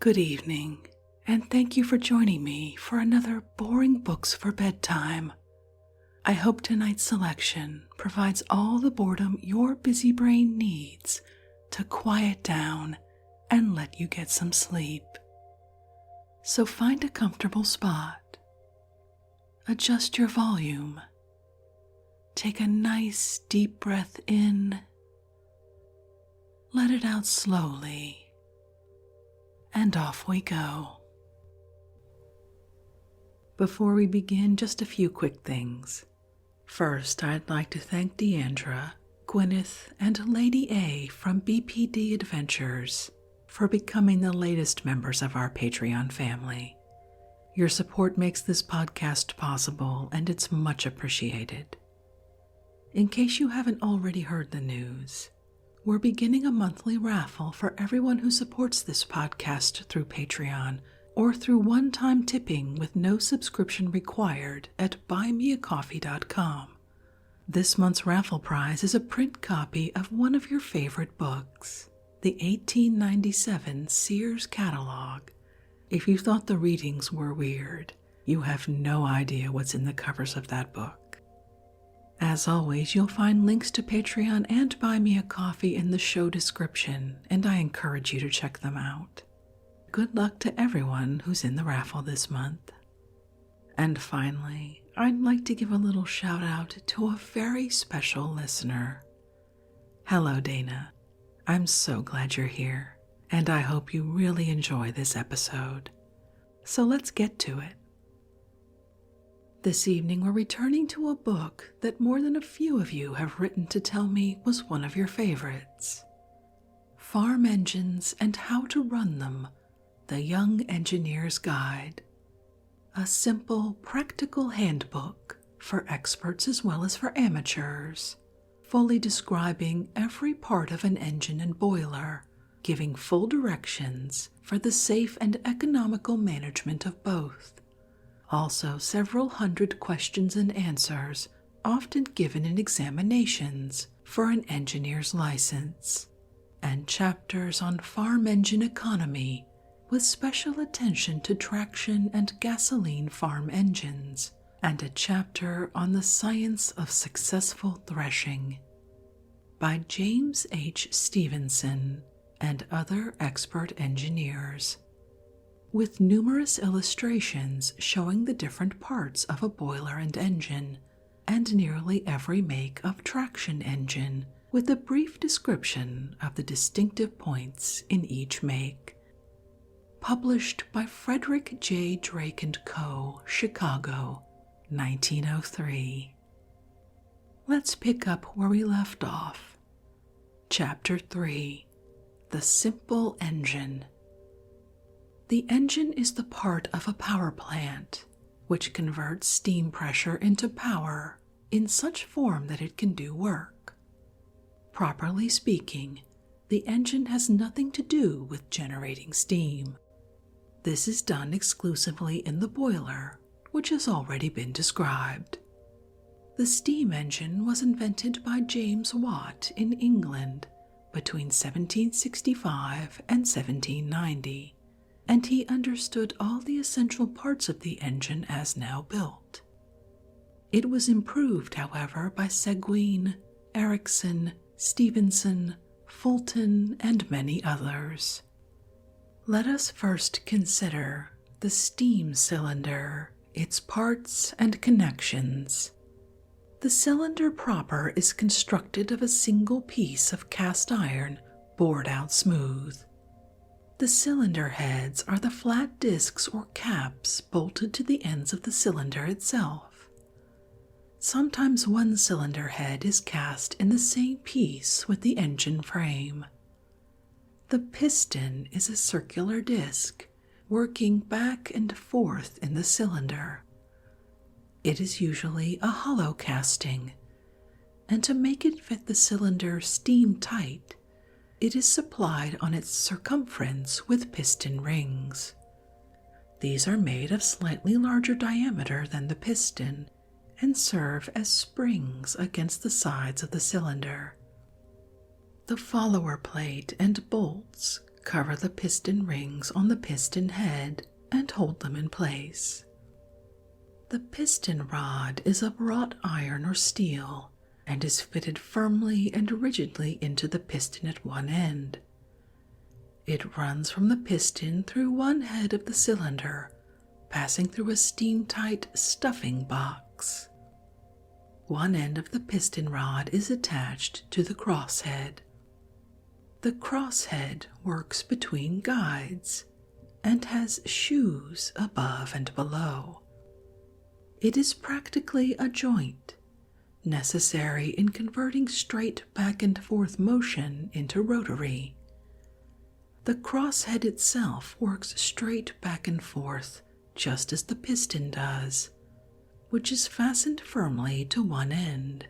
Good evening, and thank you for joining me for another Boring Books for Bedtime. I hope tonight's selection provides all the boredom your busy brain needs to quiet down and let you get some sleep. So find a comfortable spot, adjust your volume, take a nice deep breath in, let it out slowly, and off we go. Before we begin, just a few quick things. First, I'd like to thank Deandra, Gwyneth, and Lady A from BPD Adventures for becoming the latest members of our Patreon family. Your support makes this podcast possible, and it's much appreciated. In case you haven't already heard the news, we're beginning a monthly raffle for everyone who supports this podcast through Patreon or through one-time tipping with no subscription required at buymeacoffee.com. This month's raffle prize is a print copy of one of your favorite books, the 1897 Sears catalog. If you thought the readings were weird, you have no idea what's in the covers of that book. As always, you'll find links to Patreon and Buy Me a Coffee in the show description, and I encourage you to check them out. Good luck to everyone who's in the raffle this month. And finally, I'd like to give a little shout out to a very special listener. Hello, Dana. I'm so glad you're here, and I hope you really enjoy this episode. So let's get to it. This evening, we're returning to a book that more than a few of you have written to tell me was one of your favorites. Farm Engines and How to Run Them, The Young Engineer's Guide. A simple, practical handbook for experts as well as for amateurs, fully describing every part of an engine and boiler, giving full directions for the safe and economical management of both. Also, several hundred questions and answers, often given in examinations for an engineer's license, and chapters on farm engine economy with special attention to traction and gasoline farm engines, and a chapter on the science of successful threshing by James H. Stevenson and other expert engineers, with numerous illustrations showing the different parts of a boiler and engine, and nearly every make of traction engine, with a brief description of the distinctive points in each make. Published by Frederick J. Drake & Co., Chicago, 1903. Let's pick up where we left off. Chapter 3. The Simple Engine. The engine is the part of a power plant which converts steam pressure into power in such form that it can do work. Properly speaking, the engine has nothing to do with generating steam. This is done exclusively in the boiler, which has already been described. The steam engine was invented by James Watt in England between 1765 and 1790. And he understood all the essential parts of the engine as now built. It was improved, however, by Seguin, Ericsson, Stephenson, Fulton, and many others. Let us first consider the steam cylinder, its parts and connections. The cylinder proper is constructed of a single piece of cast iron bored out smooth. The cylinder heads are the flat discs or caps bolted to the ends of the cylinder itself. Sometimes one cylinder head is cast in the same piece with the engine frame. The piston is a circular disc working back and forth in the cylinder. It is usually a hollow casting, and to make it fit the cylinder steam tight, it is supplied on its circumference with piston rings. These are made of slightly larger diameter than the piston and serve as springs against the sides of the cylinder. The follower plate and bolts Cover the piston rings on the piston head and hold them in place. The piston rod is of wrought iron or steel and is fitted firmly and rigidly into the piston at one end. It runs from the piston through one head of the cylinder, passing through a steam-tight stuffing box. One end of the piston rod is attached to the crosshead. The crosshead works between guides and has shoes above and below. It is practically a joint, necessary in converting straight back and forth motion into rotary. The crosshead itself works straight back and forth just as the piston does, which is fastened firmly to one end.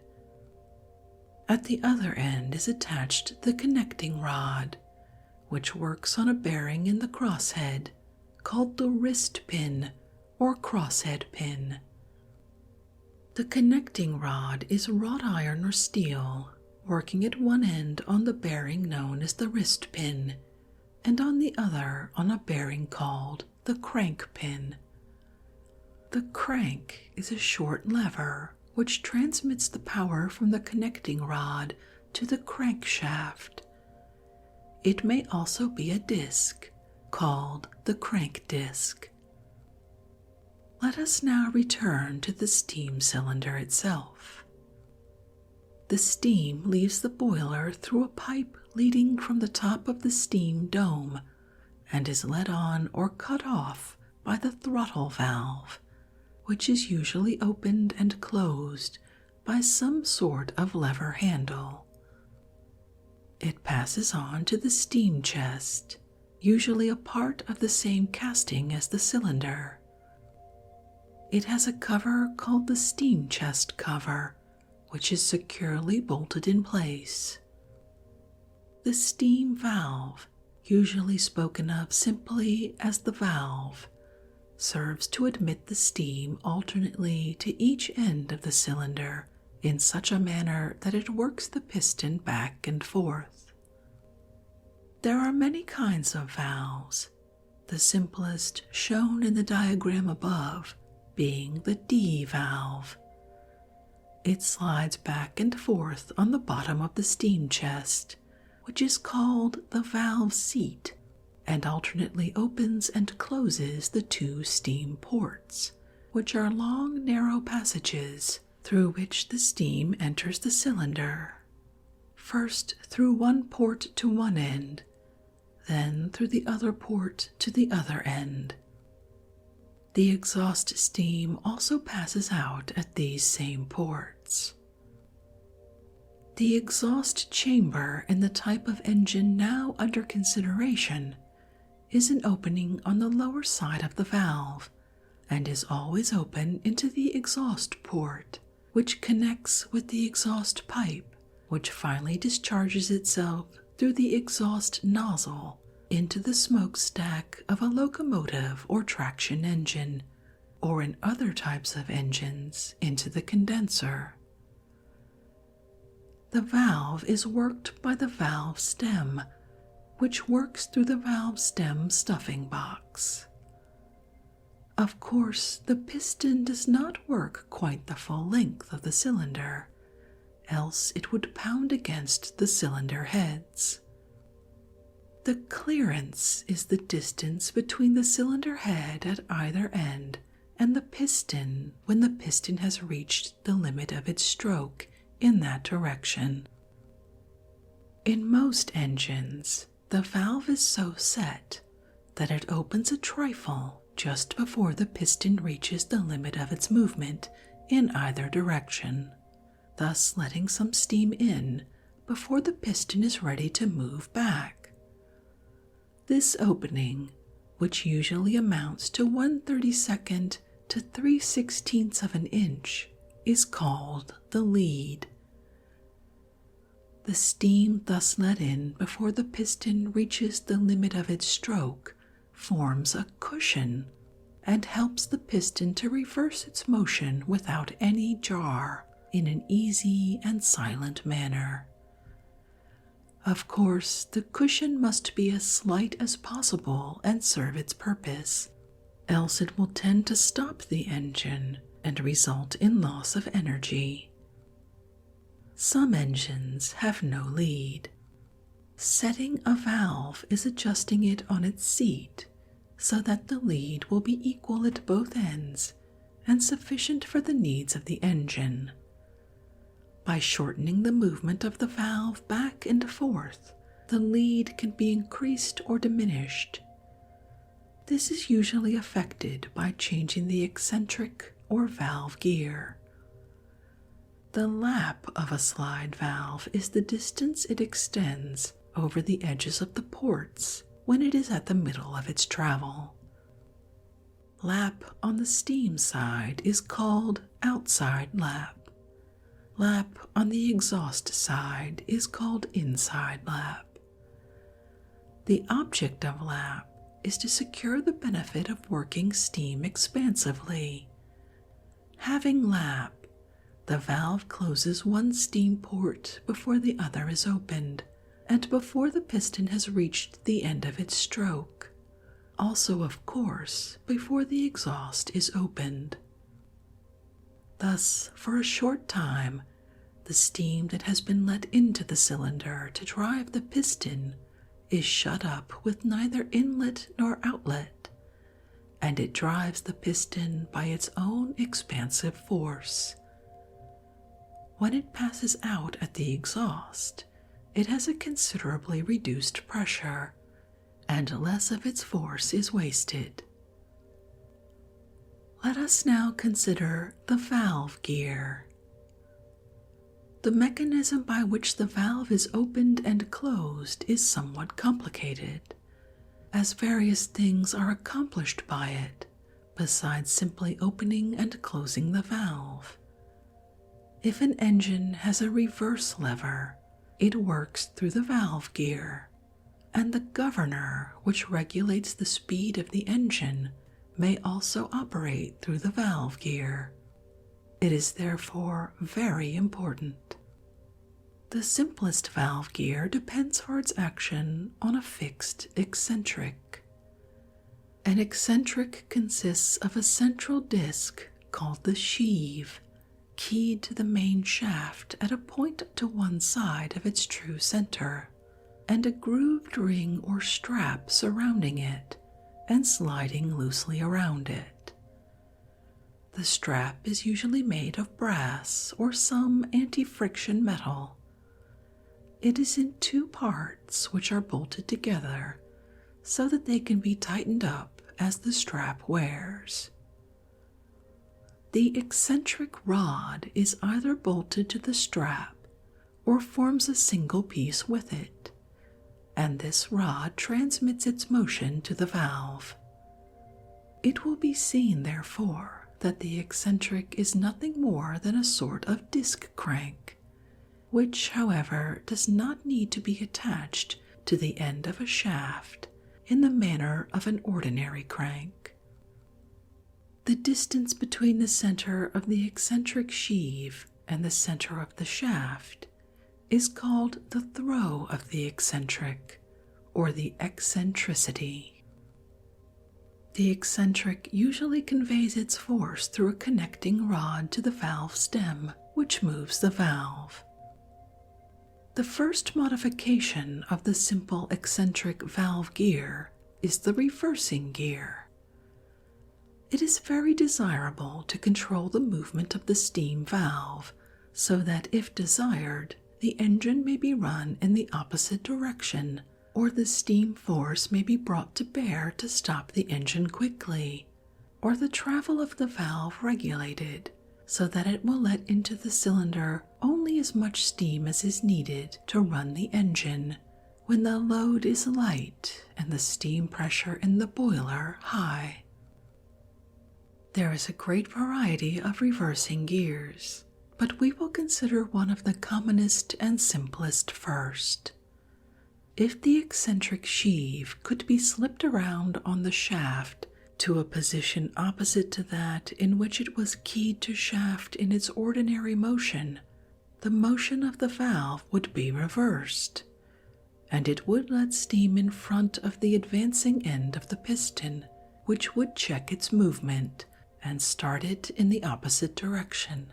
At the other end is attached the connecting rod, which works on a bearing in the crosshead called the wrist pin or crosshead pin. The connecting rod is wrought iron or steel, working at one end on the bearing known as the wrist pin, and on the other on a bearing called the crank pin. The crank is a short lever which transmits the power from the connecting rod to the crankshaft. It may also be a disc, called the crank disc. Let us now return to the steam cylinder itself. The steam leaves the boiler through a pipe leading from the top of the steam dome and is let on or cut off by the throttle valve, which is usually opened and closed by some sort of lever handle. It passes on to the steam chest, usually a part of the same casting as the cylinder. It has a cover called the steam chest cover, which is securely bolted in place. The steam valve, usually spoken of simply as the valve, serves to admit the steam alternately to each end of the cylinder in such a manner that it works the piston back and forth. There are many kinds of valves, the simplest shown in the diagram above being the D valve. It slides back and forth on the bottom of the steam chest, which is called the valve seat, and alternately opens and closes the two steam ports, which are long, narrow passages through which the steam enters the cylinder, first through one port to one end, then through the other port to the other end. The exhaust steam also passes out at these same ports. The exhaust chamber in the type of engine now under consideration is an opening on the lower side of the valve and is always open into the exhaust port, which connects with the exhaust pipe, which finally discharges itself through the exhaust nozzle into the smokestack of a locomotive or traction engine, or in other types of engines, into the condenser. The valve is worked by the valve stem, which works through the valve stem stuffing box. Of course, the piston does not work quite the full length of the cylinder, else it would pound against the cylinder heads. The clearance is the distance between the cylinder head at either end and the piston when the piston has reached the limit of its stroke in that direction. In most engines, the valve is so set that it opens a trifle just before the piston reaches the limit of its movement in either direction, thus letting some steam in before the piston is ready to move back. This opening, which usually amounts to 1/32 to 3/16 of an inch, is called the lead. The steam thus let in before the piston reaches the limit of its stroke forms a cushion and helps the piston to reverse its motion without any jar in an easy and silent manner. Of course, the cushion must be as slight as possible and serve its purpose, else it will tend to stop the engine and result in loss of energy. Some engines have no lead. Setting a valve is adjusting it on its seat so that the lead will be equal at both ends and sufficient for the needs of the engine. By shortening the movement of the valve back and forth, the lead can be increased or diminished. This is usually effected by changing the eccentric or valve gear. The lap of a slide valve is the distance it extends over the edges of the ports when it is at the middle of its travel. Lap on the steam side is called outside lap. Lap on the exhaust side is called inside lap. The object of lap is to secure the benefit of working steam expansively. Having lap, the valve closes one steam port before the other is opened and before the piston has reached the end of its stroke. Also, of course, before the exhaust is opened. Thus, for a short time, the steam that has been let into the cylinder to drive the piston is shut up with neither inlet nor outlet, and it drives the piston by its own expansive force. When it passes out at the exhaust, it has a considerably reduced pressure, and less of its force is wasted. Let us now consider the valve gear. The mechanism by which the valve is opened and closed is somewhat complicated, as various things are accomplished by it, besides simply opening and closing the valve. If an engine has a reverse lever, it works through the valve gear, and the governor, which regulates the speed of the engine, may also operate through the valve gear. It is therefore very important. The simplest valve gear depends for its action on a fixed eccentric. An eccentric consists of a central disc called the sheave, keyed to the main shaft at a point to one side of its true center, and a grooved ring or strap surrounding it and sliding loosely around it. The strap is usually made of brass or some anti-friction metal. It is in two parts which are bolted together so that they can be tightened up as the strap wears. The eccentric rod is either bolted to the strap or forms a single piece with it, and this rod transmits its motion to the valve. It will be seen, therefore, that the eccentric is nothing more than a sort of disc crank, which, however, does not need to be attached to the end of a shaft in the manner of an ordinary crank. The distance between the center of the eccentric sheave and the center of the shaft is called the throw of the eccentric, or the eccentricity. The eccentric usually conveys its force through a connecting rod to the valve stem, which moves the valve. The first modification of the simple eccentric valve gear is the reversing gear. It is very desirable to control the movement of the steam valve so that, if desired, the engine may be run in the opposite direction, or the steam force may be brought to bear to stop the engine quickly, or the travel of the valve regulated so that it will let into the cylinder only as much steam as is needed to run the engine when the load is light and the steam pressure in the boiler high. There is a great variety of reversing gears, but we will consider one of the commonest and simplest first. If the eccentric sheave could be slipped around on the shaft to a position opposite to that in which it was keyed to shaft in its ordinary motion, the motion of the valve would be reversed, and it would let steam in front of the advancing end of the piston, which would check its movement and start it in the opposite direction.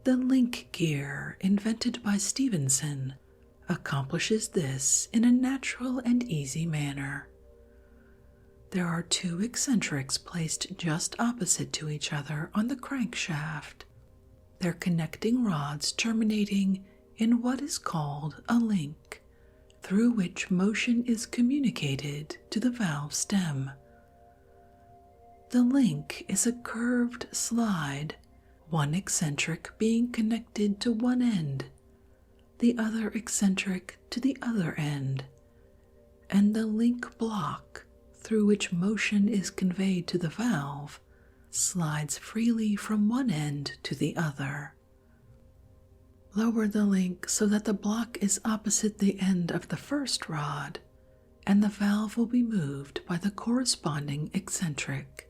The link gear, invented by Stephenson, accomplishes this in a natural and easy manner. There are two eccentrics placed just opposite to each other on the crankshaft, their connecting rods terminating in what is called a link, through which motion is communicated to the valve stem. The link is a curved slide, one eccentric being connected to one end, the other eccentric to the other end, and the link block, through which motion is conveyed to the valve, slides freely from one end to the other. Lower the link so that the block is opposite the end of the first rod, and the valve will be moved by the corresponding eccentric.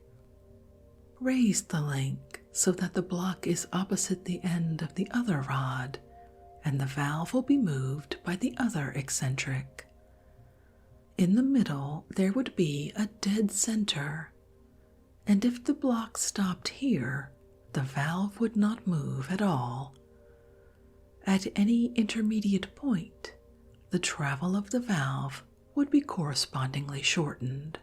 Raise the link so that the block is opposite the end of the other rod, and the valve will be moved by the other eccentric. In the middle there would be a dead center, and if the block stopped here, the valve would not move at all. At any intermediate point, the travel of the valve would be correspondingly shortened.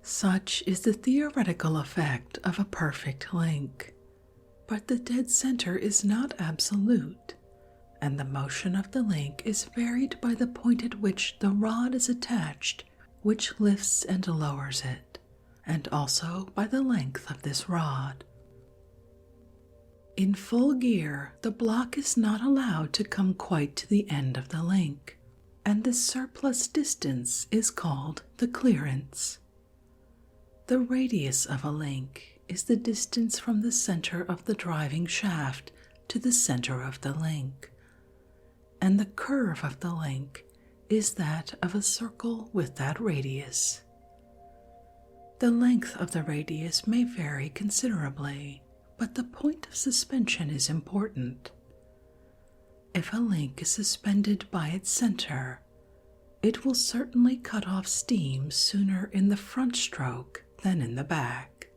Such is the theoretical effect of a perfect link, but the dead center is not absolute, and the motion of the link is varied by the point at which the rod is attached, which lifts and lowers it, and also by the length of this rod. In full gear, the block is not allowed to come quite to the end of the link, and this surplus distance is called the clearance. The radius of a link is the distance from the center of the driving shaft to the center of the link, and the curve of the link is that of a circle with that radius. The length of the radius may vary considerably, but the point of suspension is important. If a link is suspended by its center, it will certainly cut off steam sooner in the front stroke than in the back.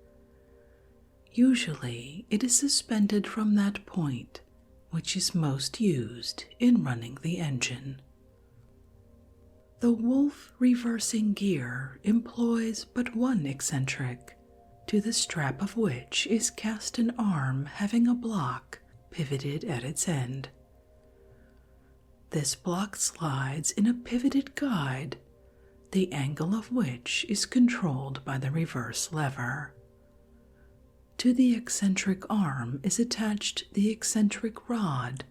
Usually it is suspended from that point, which is most used in running the engine. The Wolf reversing gear employs but one eccentric, to the strap of which is cast an arm having a block pivoted at its end. This block slides in a pivoted guide, the angle of which is controlled by the reverse lever. To the eccentric arm is attached the eccentric rod,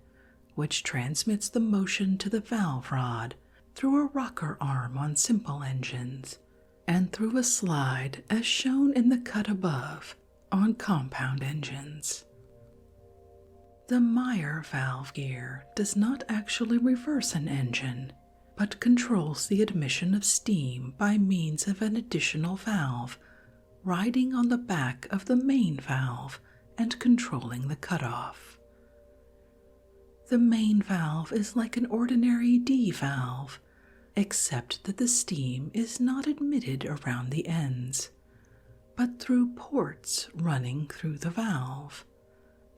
which transmits the motion to the valve rod through a rocker arm on simple engines, and through a slide as shown in the cut above on compound engines. The Meyer valve gear does not actually reverse an engine, but controls the admission of steam by means of an additional valve riding on the back of the main valve and controlling the cutoff. The main valve is like an ordinary D valve, except that the steam is not admitted around the ends, but through ports running through the valve,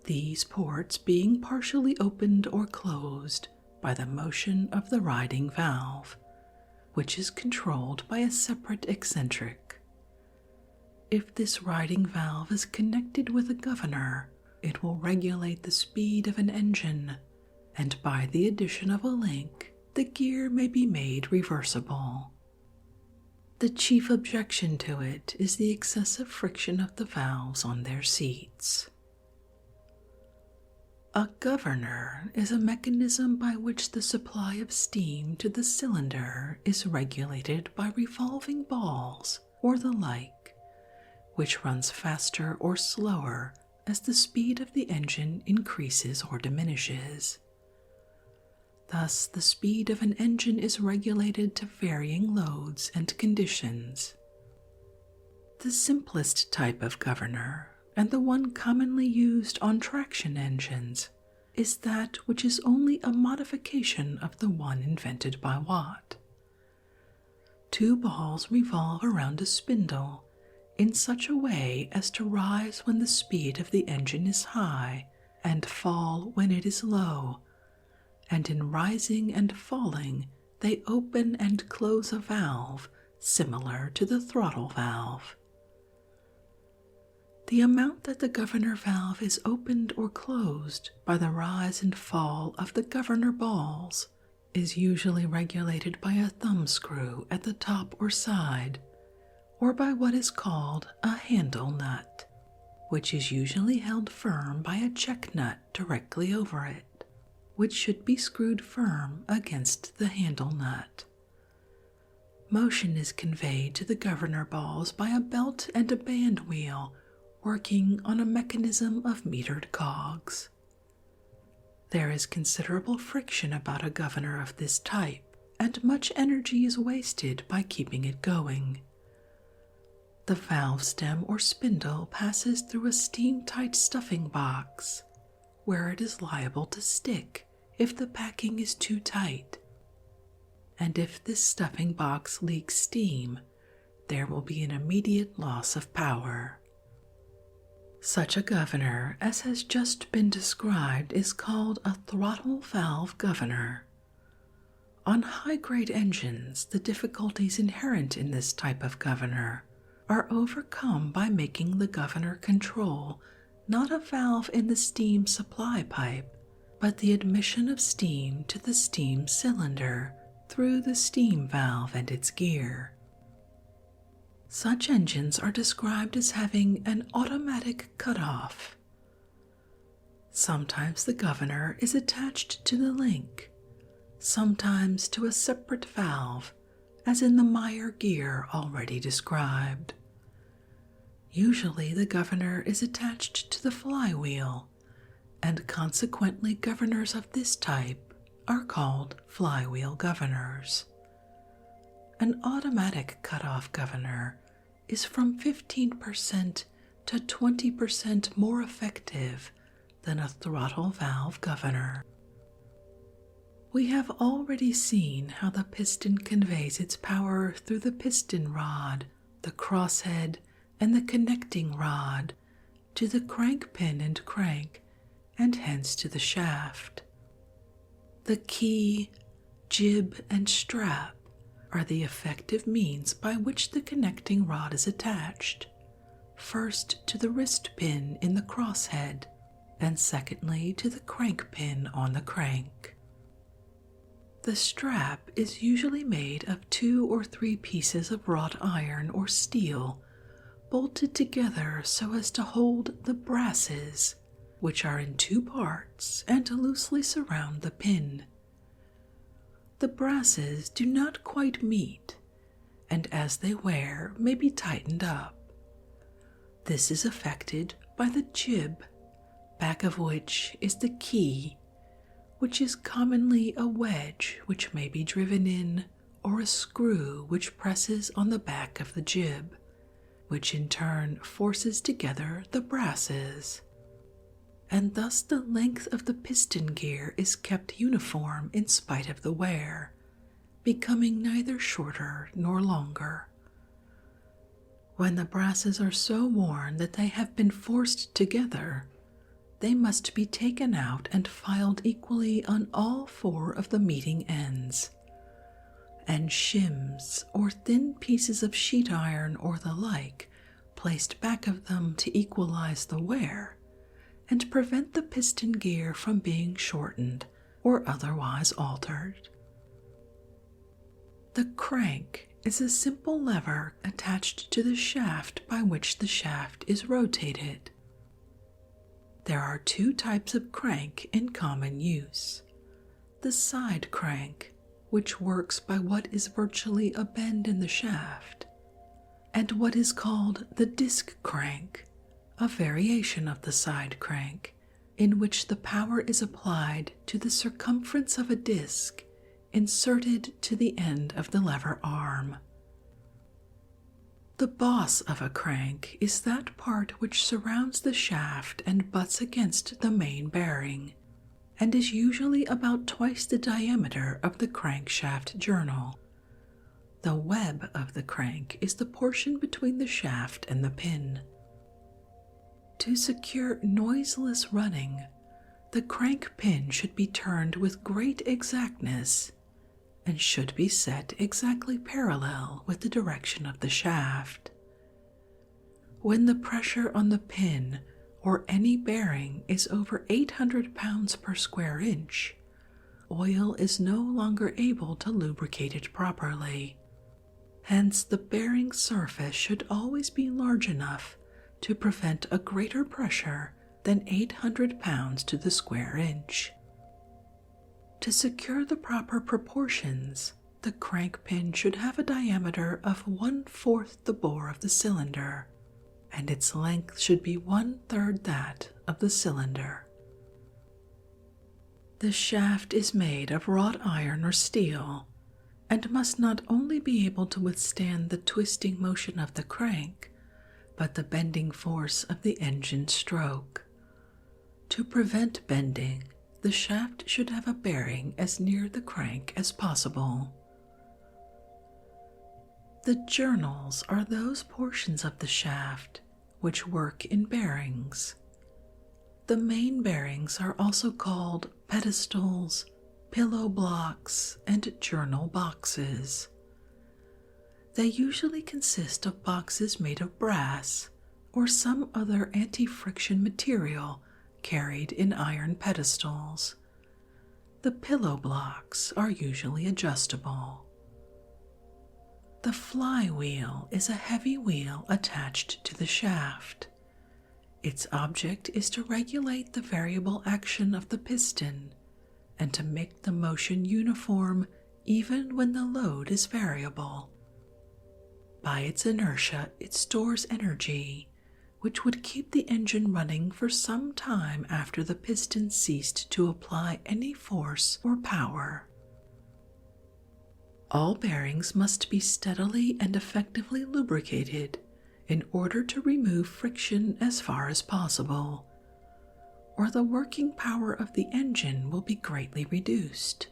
these ports being partially opened or closed by the motion of the riding valve, which is controlled by a separate eccentric. If this riding valve is connected with a governor, it will regulate the speed of an engine, and by the addition of a link, the gear may be made reversible. The chief objection to it is the excessive friction of the valves on their seats. A governor is a mechanism by which the supply of steam to the cylinder is regulated by revolving balls or the like, which runs faster or slower as the speed of the engine increases or diminishes. Thus, the speed of an engine is regulated to varying loads and conditions. The simplest type of governor, and the one commonly used on traction engines, is that which is only a modification of the one invented by Watt. Two balls revolve around a spindle in such a way as to rise when the speed of the engine is high and fall when it is low, and in rising and falling they open and close a valve similar to the throttle valve. The amount that the governor valve is opened or closed by the rise and fall of the governor balls is usually regulated by a thumb screw at the top or side, or by what is called a handle nut, which is usually held firm by a check nut directly over it, which should be screwed firm against the handle nut. Motion is conveyed to the governor balls by a belt and a band wheel working on a mechanism of metered cogs. There is considerable friction about a governor of this type, and much energy is wasted by keeping it going. The valve stem or spindle passes through a steam-tight stuffing box, where it is liable to stick if the packing is too tight. And if this stuffing box leaks steam, there will be an immediate loss of power. Such a governor as has just been described is called a throttle valve governor. On high-grade engines, the difficulties inherent in this type of governor are overcome by making the governor control not a valve in the steam supply pipe, but the admission of steam to the steam cylinder through the steam valve and its gear. Such engines are described as having an automatic cutoff. Sometimes the governor is attached to the link, sometimes to a separate valve, as in the Meyer gear already described. Usually the governor is attached to the flywheel, and consequently governors of this type are called flywheel governors. An automatic cutoff governor is from 15% to 20% more effective than a throttle valve governor. We have already seen how the piston conveys its power through the piston rod, the crosshead, and the connecting rod to the crank pin and crank, and hence to the shaft. The key, jib, and strap are the effective means by which the connecting rod is attached, first to the wrist pin in the crosshead, and secondly to the crank pin on the crank. The strap is usually made of 2 or 3 pieces of wrought iron or steel bolted together so as to hold the brasses, which are in 2 parts and loosely surround the pin. The brasses do not quite meet, and as they wear may be tightened up. This is effected by the jib, back of which is the key, which is commonly a wedge which may be driven in, or a screw which presses on the back of the jib, which in turn forces together the brasses. And thus the length of the piston gear is kept uniform in spite of the wear, becoming neither shorter nor longer. When the brasses are so worn that they have been forced together, they must be taken out and filed equally on all 4 of the meeting ends, and shims or thin pieces of sheet iron or the like placed back of them to equalize the wear and prevent the piston gear from being shortened or otherwise altered. The crank is a simple lever attached to the shaft by which the shaft is rotated. There are 2 types of crank in common use: the side crank, which works by what is virtually a bend in the shaft, and what is called the disc crank, a variation of the side crank, in which the power is applied to the circumference of a disc inserted to the end of the lever arm. The boss of a crank is that part which surrounds the shaft and butts against the main bearing, and is usually about twice the diameter of the crankshaft journal. The web of the crank is the portion between the shaft and the pin. To secure noiseless running, the crank pin should be turned with great exactness and should be set exactly parallel with the direction of the shaft. When the pressure on the pin or any bearing is over 800 pounds per square inch, oil is no longer able to lubricate it properly. Hence, the bearing surface should always be large enough to prevent a greater pressure than 800 pounds to the square inch. To secure the proper proportions, the crank pin should have a diameter of 1/4 the bore of the cylinder, and its length should be 1/3 that of the cylinder. The shaft is made of wrought iron or steel, and must not only be able to withstand the twisting motion of the crank, but the bending force of the engine stroke. To prevent bending, the shaft should have a bearing as near the crank as possible. The journals are those portions of the shaft which work in bearings. The main bearings are also called pedestals, pillow blocks, and journal boxes. They usually consist of boxes made of brass or some other anti-friction material carried in iron pedestals. The pillow blocks are usually adjustable. The flywheel is a heavy wheel attached to the shaft. Its object is to regulate the variable action of the piston and to make the motion uniform even when the load is variable. By its inertia, it stores energy, which would keep the engine running for some time after the piston ceased to apply any force or power. All bearings must be steadily and effectively lubricated in order to remove friction as far as possible, or the working power of the engine will be greatly reduced.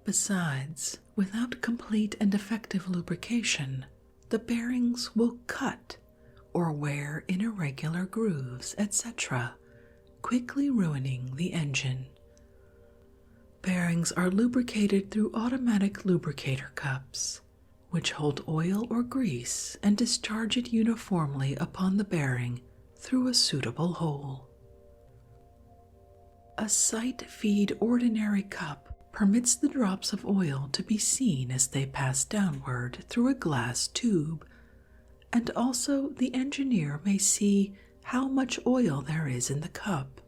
Besides, without complete and effective lubrication, the bearings will cut or wear in irregular grooves, etc., quickly ruining the engine. Bearings are lubricated through automatic lubricator cups, which hold oil or grease and discharge it uniformly upon the bearing through a suitable hole. A sight feed ordinary cup permits the drops of oil to be seen as they pass downward through a glass tube, and also the engineer may see how much oil there is in the cup.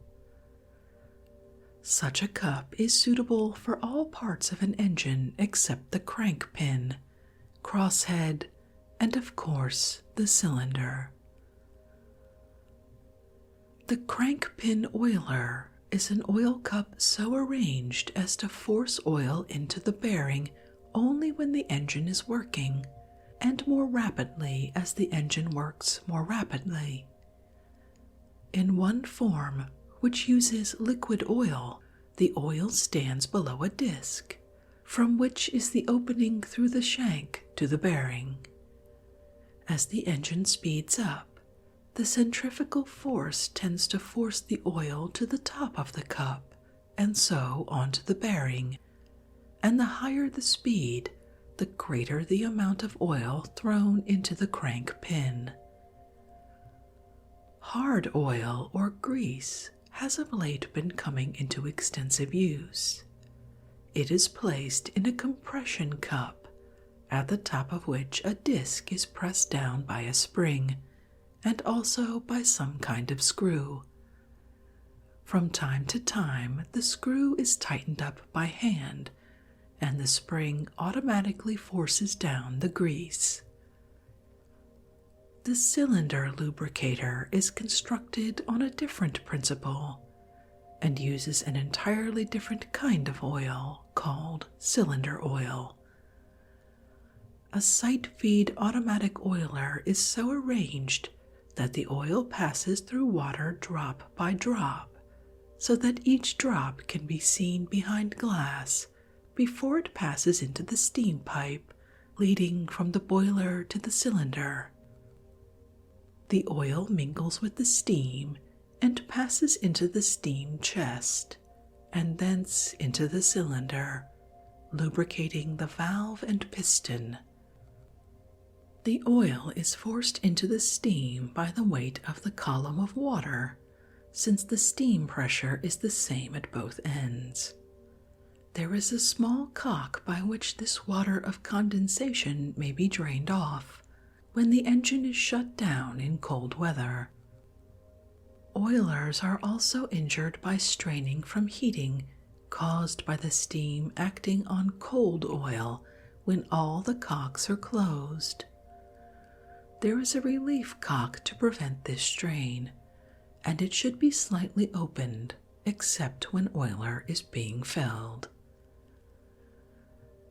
Such a cup is suitable for all parts of an engine except the crank pin, crosshead, and of course the cylinder. The crank pin oiler is an oil cup so arranged as to force oil into the bearing only when the engine is working, and more rapidly as the engine works more rapidly. In one form, which uses liquid oil, the oil stands below a disc, from which is the opening through the shank to the bearing. As the engine speeds up, the centrifugal force tends to force the oil to the top of the cup, and so onto the bearing, and the higher the speed, the greater the amount of oil thrown into the crank pin. Hard oil or grease has of late been coming into extensive use. It is placed in a compression cup, at the top of which a disc is pressed down by a spring, and also by some kind of screw. From time to time, the screw is tightened up by hand, and the spring automatically forces down the grease. The cylinder lubricator is constructed on a different principle and uses an entirely different kind of oil called cylinder oil. A sight feed automatic oiler is so arranged that the oil passes through water drop by drop, so that each drop can be seen behind glass before it passes into the steam pipe leading from the boiler to the cylinder. The oil mingles with the steam and passes into the steam chest, and thence into the cylinder, lubricating the valve and piston. The oil is forced into the steam by the weight of the column of water, since the steam pressure is the same at both ends. There is a small cock by which this water of condensation may be drained off when the engine is shut down in cold weather. Oilers are also injured by straining from heating caused by the steam acting on cold oil when all the cocks are closed. There is a relief cock to prevent this strain, and it should be slightly opened except when oiler is being filled.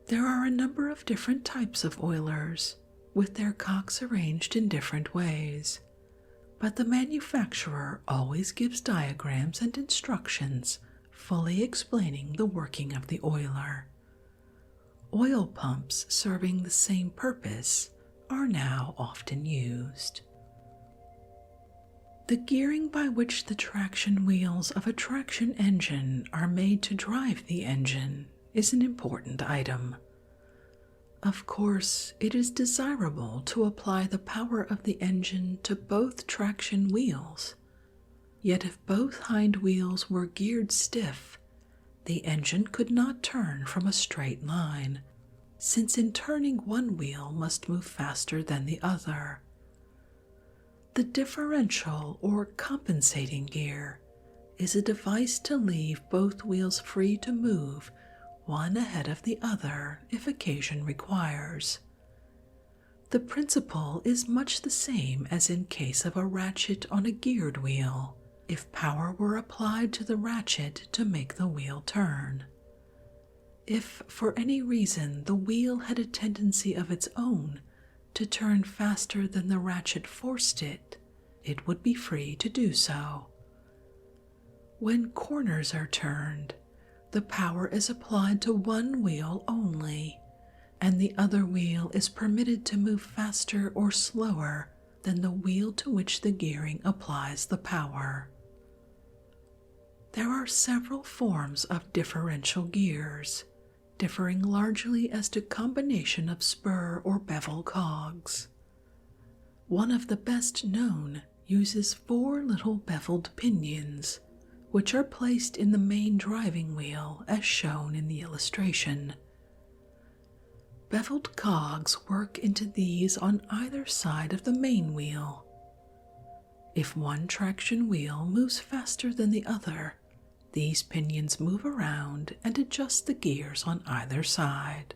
There are a number of different types of oilers, with their cocks arranged in different ways, but the manufacturer always gives diagrams and instructions fully explaining the working of the oiler. Oil pumps serving the same purpose are now often used. The gearing by which the traction wheels of a traction engine are made to drive the engine is an important item. Of course, it is desirable to apply the power of the engine to both traction wheels. Yet if both hind wheels were geared stiff, the engine could not turn from a straight line, since in turning one wheel must move faster than the other. The differential or compensating gear is a device to leave both wheels free to move one ahead of the other if occasion requires. The principle is much the same as in case of a ratchet on a geared wheel, if power were applied to the ratchet to make the wheel turn. If for any reason the wheel had a tendency of its own to turn faster than the ratchet forced it, it would be free to do so. When corners are turned, the power is applied to one wheel only, and the other wheel is permitted to move faster or slower than the wheel to which the gearing applies the power. There are several forms of differential gears, differing largely as to combination of spur or bevel cogs. One of the best known uses 4 little beveled pinions, which are placed in the main driving wheel as shown in the illustration. Beveled cogs work into these on either side of the main wheel. If one traction wheel moves faster than the other, these pinions move around and adjust the gears on either side.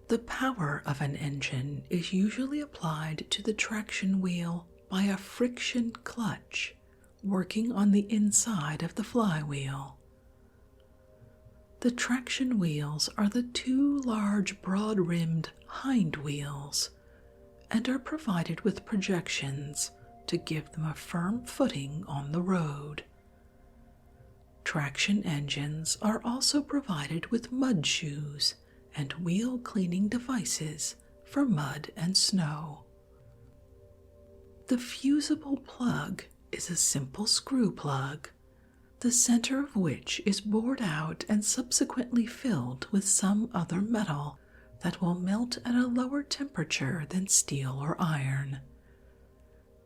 The power of an engine is usually applied to the traction wheel by a friction clutch working on the inside of the flywheel. The traction wheels are the 2 large broad-rimmed hind wheels and are provided with projections to give them a firm footing on the road. Traction engines are also provided with mud shoes and wheel cleaning devices for mud and snow. The fusible plug is a simple screw plug, the center of which is bored out and subsequently filled with some other metal that will melt at a lower temperature than steel or iron.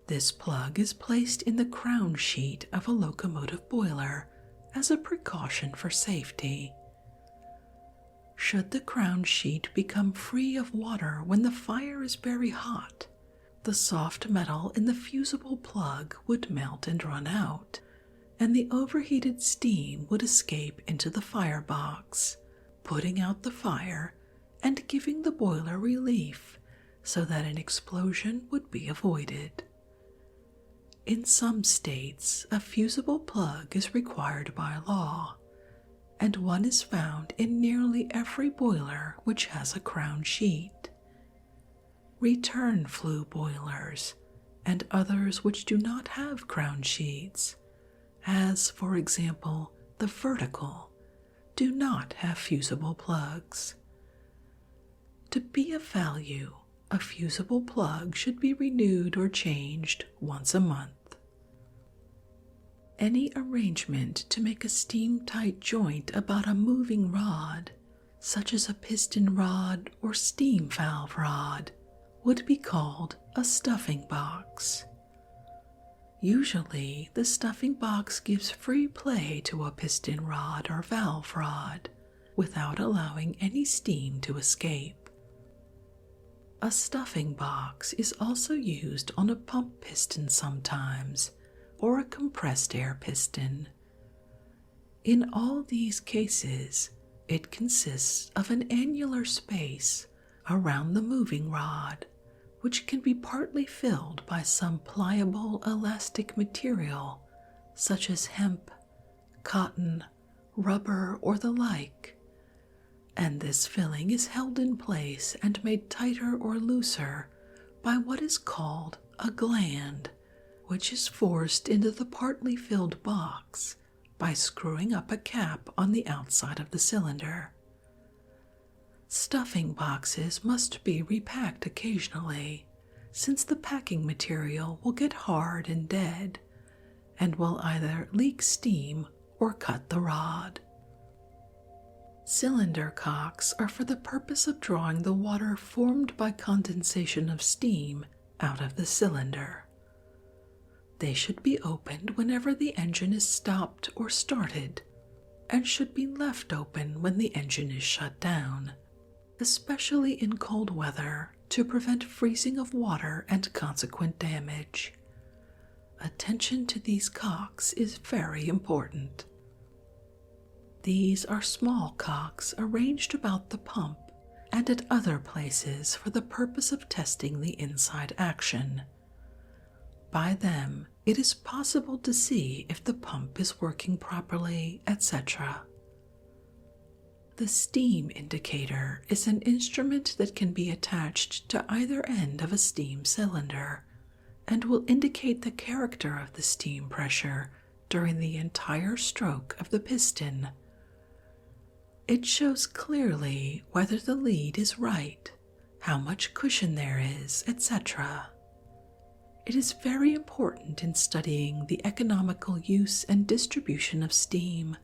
This plug is placed in the crown sheet of a locomotive boiler as a precaution for safety. Should the crown sheet become free of water when the fire is very hot, the soft metal in the fusible plug would melt and run out, and the overheated steam would escape into the firebox, putting out the fire and giving the boiler relief so that an explosion would be avoided. In some states, a fusible plug is required by law, and one is found in nearly every boiler which has a crown sheet. Return flue boilers, and others which do not have crown sheets, as, for example, the vertical, do not have fusible plugs. To be of value, a fusible plug should be renewed or changed once a month. Any arrangement to make a steam-tight joint about a moving rod, such as a piston rod or steam valve rod, would be called a stuffing box. Usually, the stuffing box gives free play to a piston rod or valve rod without allowing any steam to escape. A stuffing box is also used on a pump piston sometimes, or a compressed air piston. In all these cases, it consists of an annular space around the moving rod, which can be partly filled by some pliable elastic material such as hemp, cotton, rubber, or the like, and this filling is held in place and made tighter or looser by what is called a gland, which is forced into the partly filled box by screwing up a cap on the outside of the cylinder. Stuffing boxes must be repacked occasionally, since the packing material will get hard and dead, and will either leak steam or cut the rod. Cylinder cocks are for the purpose of drawing the water formed by condensation of steam out of the cylinder. They should be opened whenever the engine is stopped or started, and should be left open when the engine is shut down, especially in cold weather, to prevent freezing of water and consequent damage. Attention to these cocks is very important. These are small cocks arranged about the pump and at other places for the purpose of testing the inside action. By them, it is possible to see if the pump is working properly, etc. The steam indicator is an instrument that can be attached to either end of a steam cylinder and will indicate the character of the steam pressure during the entire stroke of the piston. It shows clearly whether the lead is right, how much cushion there is, etc. It is very important in studying the economical use and distribution of steam,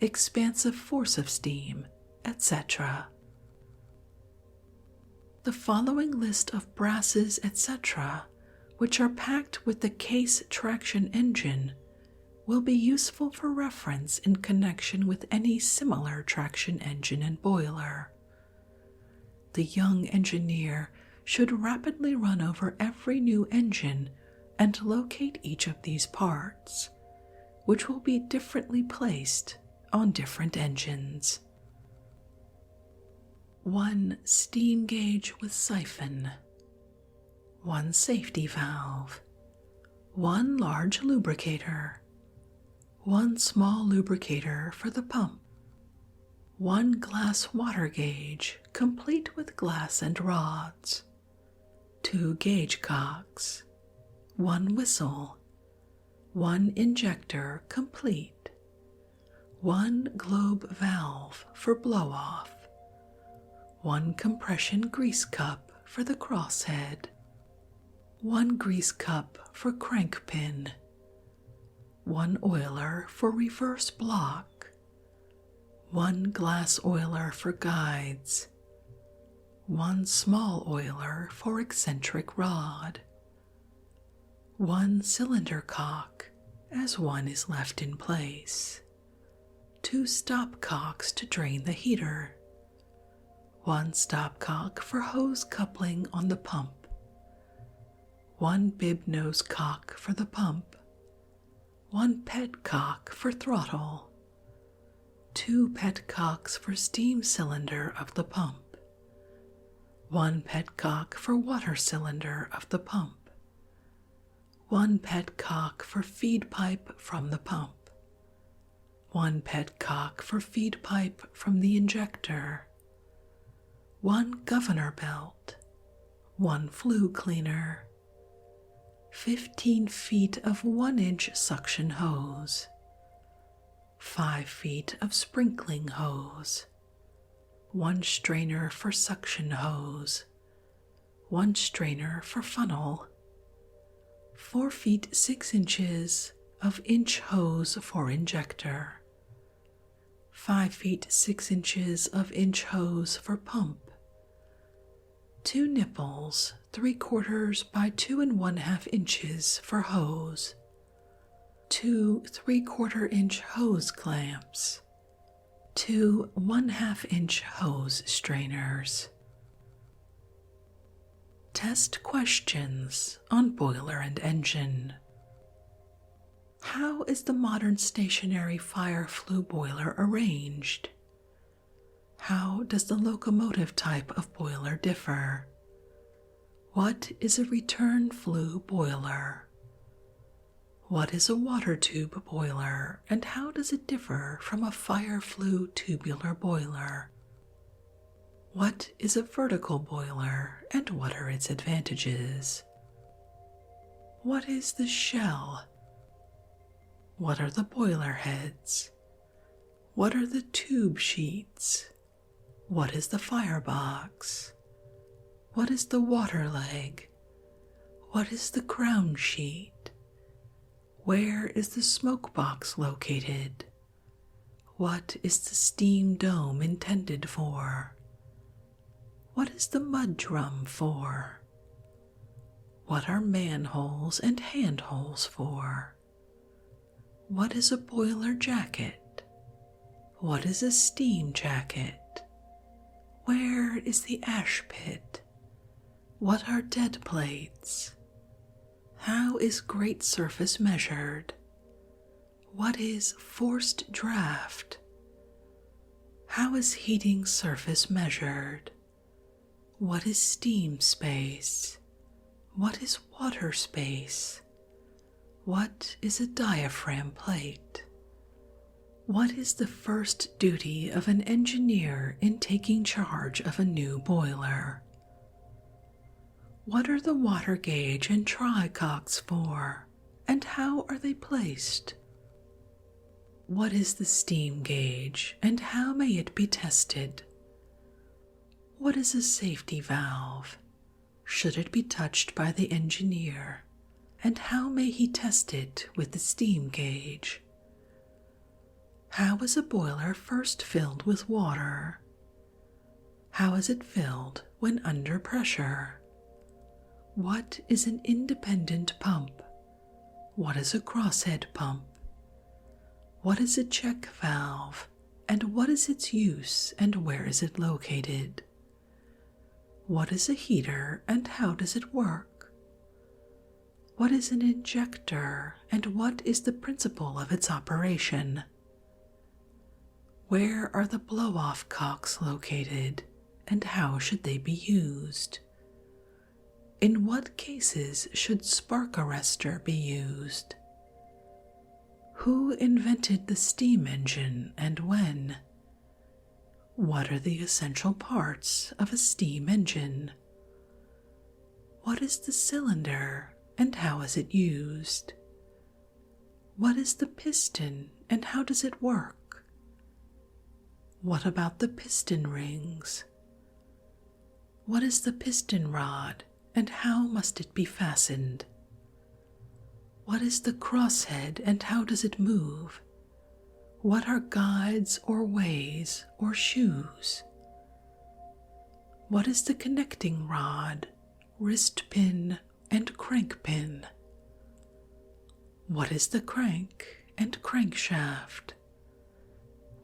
expansive force of steam, etc. The following list of brasses, etc., which are packed with the case traction engine, will be useful for reference in connection with any similar traction engine and boiler. The young engineer should rapidly run over every new engine and locate each of these parts, which will be differently placed on different engines. 1 steam gauge with siphon, 1 safety valve, 1 large lubricator, 1 small lubricator for the pump, 1 glass water gauge complete with glass and rods, 2 gauge cocks, 1 whistle, 1 injector complete, 1 globe valve for blow-off, 1 compression grease cup for the crosshead, 1 grease cup for crank pin, 1 oiler for reverse block, 1 glass oiler for guides, 1 small oiler for eccentric rod, 1 cylinder cock, as one is left in place, 2 stopcocks to drain the heater, 1 stopcock for hose coupling on the pump, 1 bib nose cock for the pump, 1 petcock for throttle, 2 petcocks for steam cylinder of the pump, 1 petcock for water cylinder of the pump, 1 petcock for feed pipe from the pump, 1 petcock for feed pipe from the injector, 1 governor belt, 1 flue cleaner, 15 feet of 1-inch suction hose, 5 feet of sprinkling hose, 1 strainer for suction hose, 1 strainer for funnel, 4 feet 6 inches of inch hose for injector, 5 feet 6 inches of inch hose for pump, 2 nipples 3/4 by 2 1/2 inches for hose, 2 3/4 inch hose clamps, 2 1/2 inch hose strainers. Test questions on boiler and engine. How is the modern stationary fire flue boiler arranged? How does the locomotive type of boiler differ? What is a return flue boiler? What is a water tube boiler, and how does it differ from a fire flue tubular boiler? What is a vertical boiler, and what are its advantages? What is the shell? What are the boiler heads? What are the tube sheets? What is the firebox? What is the water leg? What is the crown sheet? Where is the smoke box located? What is the steam dome intended for? What is the mud drum for? What are manholes and handholes for? What is a boiler jacket? What is a steam jacket? Where is the ash pit? What are dead plates? How is grate surface measured? What is forced draft? How is heating surface measured? What is steam space? What is water space? What is a diaphragm plate? What is the first duty of an engineer in taking charge of a new boiler? What are the water gauge and tricocks for, and how are they placed? What is the steam gauge, and how may it be tested? What is a safety valve? Should it be touched by the engineer, and how may he test it with the steam gauge? How is a boiler first filled with water? How is it filled when under pressure? What is an independent pump? What is a crosshead pump? What is a check valve, and what is its use, and where is it located? What is a heater, and how does it work? What is an injector, and what is the principle of its operation? Where are the blow-off cocks located, and how should they be used? In what cases should spark arrestor be used? Who invented the steam engine and when? What are the essential parts of a steam engine? What is the cylinder, and how is it used? What is the piston, and how does it work? What about the piston rings? What is the piston rod, and how must it be fastened? What is the crosshead, and how does it move? What are guides or ways or shoes? What is the connecting rod, wrist pin, and crank pin? What is the crank and crankshaft?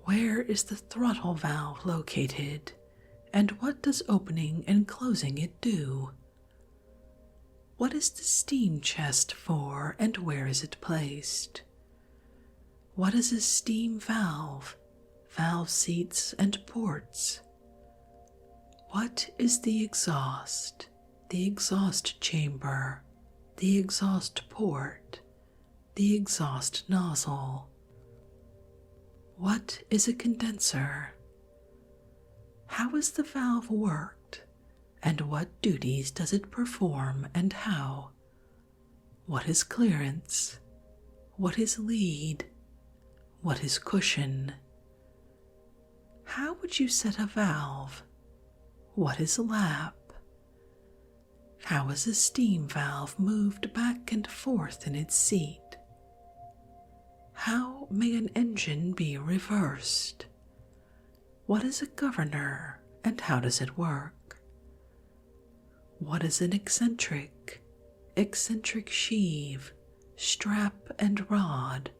Where is the throttle valve located, and what does opening and closing it do? What is the steam chest for, and where is it placed? What is a steam valve, valve seats and ports? What is the exhaust chamber, the exhaust port, the exhaust nozzle? What is a condenser? How is the valve worked, and what duties does it perform and how? What is clearance? What is lead? What is cushion? How would you set a valve? What is lap? How is a steam valve moved back and forth in its seat? How may an engine be reversed? What is a governor and how does it work? What is an eccentric? Eccentric sheave, strap and rod.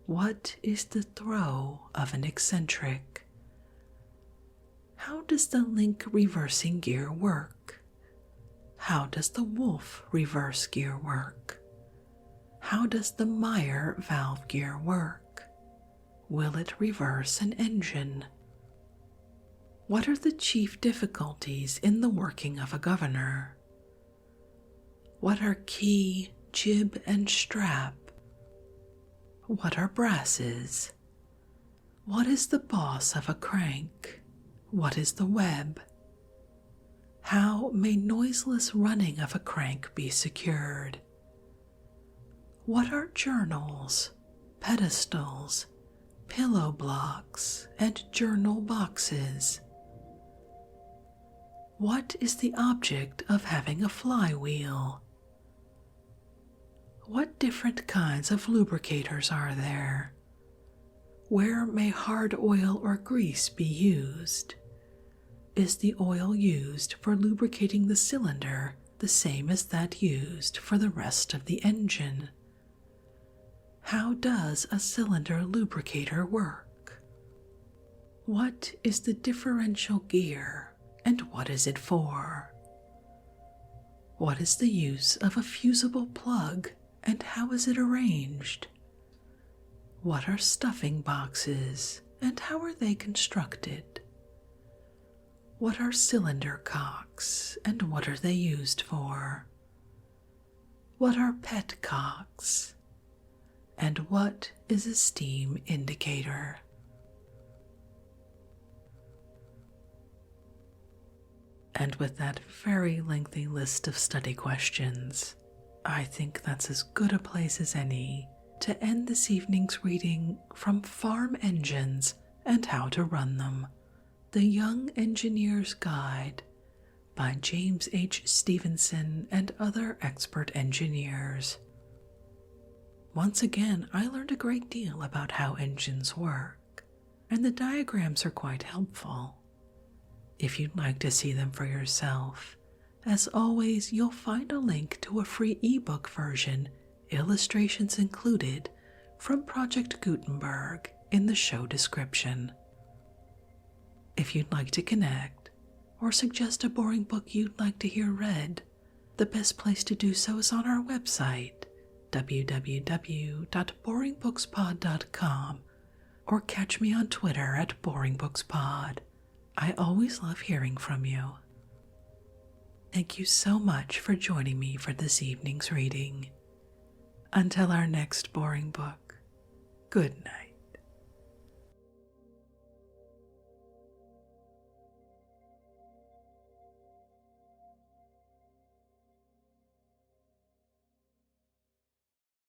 What is the throw of an eccentric? How does the link reversing gear work? How does the wolf reverse gear work? How does the Meyer valve gear work? Will it reverse an engine? What are the chief difficulties in the working of a governor? What are key, jib, and strap? What are brasses? What is the boss of a crank? What is the web? How may noiseless running of a crank be secured? What are journals, pedestals, pillow blocks, and journal boxes? What is the object of having a flywheel? What different kinds of lubricators are there? Where may hard oil or grease be used? Is the oil used for lubricating the cylinder the same as that used for the rest of the engine? How does a cylinder lubricator work? What is the differential gear and what is it for? What is the use of a fusible plug and how is it arranged? What are stuffing boxes and how are they constructed? What are cylinder cocks and what are they used for? What are petcocks? And what is a steam indicator? And with that very lengthy list of study questions, I think that's as good a place as any to end this evening's reading from Farm Engines and How to Run Them, The Young Engineer's Guide by James H. Stevenson and other expert engineers. Once again, I learned a great deal about how engines work, and the diagrams are quite helpful. If you'd like to see them for yourself, as always, you'll find a link to a free ebook version, illustrations included, from Project Gutenberg in the show description. If you'd like to connect, or suggest a boring book you'd like to hear read, the best place to do so is on our website, www.boringbookspod.com, or catch me on Twitter at boringbookspod. I always love hearing from you. Thank you so much for joining me for this evening's reading. Until our next boring book, good night.